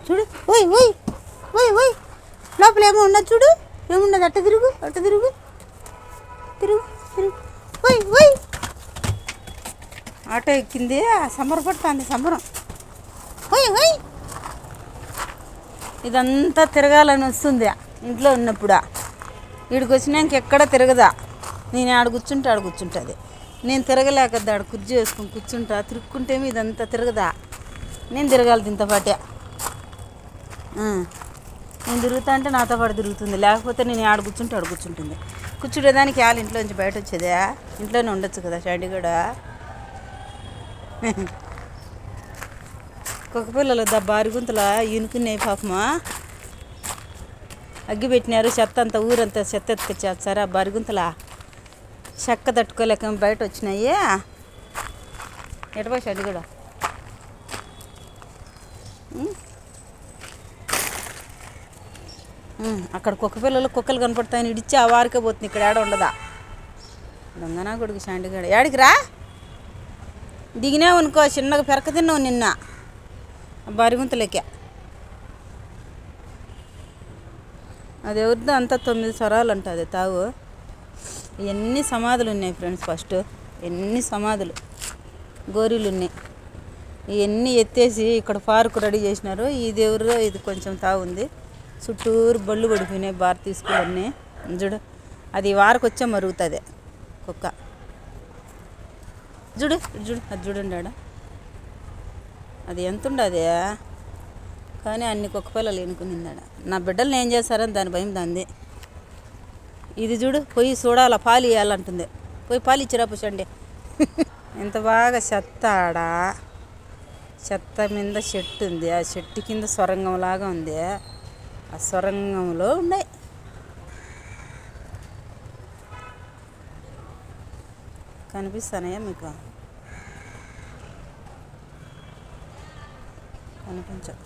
చూడు. ఓయ్ ఓయ్ ఓయ్ ఓయ్, లోపల ఏమో ఉన్నది చూడు. ఏమున్నది? అట్ట తిరుగు, అట్ట తిరుగు, తిరుగు తిరుగు. ఓయ్ ఓయ్, ఆటో ఎక్కింది, సంబరపడుతుంది, సంబరం. ఓయ్ ఓయ్, ఇదంతా తిరగాలని వస్తుంది ఇంట్లో ఉన్నప్పుడు. వీడికి వచ్చినాక ఎక్కడ తిరగదా. నేను ఆడ కూర్చుంటే ఆడ కూర్చుంటుంది. నేను తిరగలేకద్దా, ఆడ కుర్చీ వేసుకొని కూర్చుంటా. తిరుక్కుంటేమి ఇదంతా తిరగదా. నేను తిరగాలి దీంతో పాటే. నేను తిరుగుతా అంటే నాతో పాటు తిరుగుతుంది, లేకపోతే నేను ఆడ కూర్చుంటే ఆడ కూర్చుంటుంది. కూర్చుంటేదానికి వాళ్ళ ఇంట్లోంచి బయట వచ్చేదా? ఇంట్లోనే ఉండొచ్చు కదా చండీగడ. కుక్క పిల్లలు బారి గుంతలా ఈనుకున్నాయి పాపమా. అగ్గి పెట్టినారు, చెత్త అంతా ఊరంతా చెత్త ఎత్తుకొచ్చేస్తారా బరుగుంతలా. చెక్క తట్టుకోలేక బయట వచ్చినాయి. ఎటపోయి అది కూడా అక్కడ కుక్క పిల్లలు కుక్కలు కనపడతాయని ఇడిచి ఆ వారికే పోతుంది. ఇక్కడ ఏడ ఉండదా. దొంగనా కొడుకు షాండిగాడు. ఏడికి రా, దిగినావు అనుకో చిన్నగా పెరక తిన్నావు నిన్న బరుగుంతలకే. అది ఎవరిదో అంతా 9 స్వరాలు ఉంటుంది తావు. ఎన్ని సమాధులు ఉన్నాయి ఫ్రెండ్స్. ఫస్ట్ ఎన్ని సమాధులు గోరీలు ఉన్నాయి. ఇవన్నీ ఎత్తేసి ఇక్కడ పార్కు రెడీ చేసినారు. ఈ దేవుడు ఇది కొంచెం తావు ఉంది. చుట్టూరు బళ్ళు పడిపోయినాయి భారతీయ స్కూల్ అన్నీ. చూడు, అది వారికి వచ్చే మరుగుతుంది కుక్క. చూడు చూడు, అది చూడండి ఆడ. అది ఎంత ఉండదు కానీ అన్ని కుక్క పిల్లలు ఎన్నుకునిందాడ. నా బిడ్డలు ఏం చేస్తారని దాని భయం దాంది. ఇది చూడు, పోయి చూడాల, పాలు ఇవ్వాలంటుంది. పోయి పాలు ఇచ్చిరా పుషండి. ఎంత బాగా చెత్త ఆడ. చెత్త మీద చెట్టు ఉంది, ఆ చెట్టు కింద సొరంగం లాగా ఉంది. ఆ సొరంగంలో ఉన్నాయి. కనిపిస్తానయా మీకు? కనిపించవు.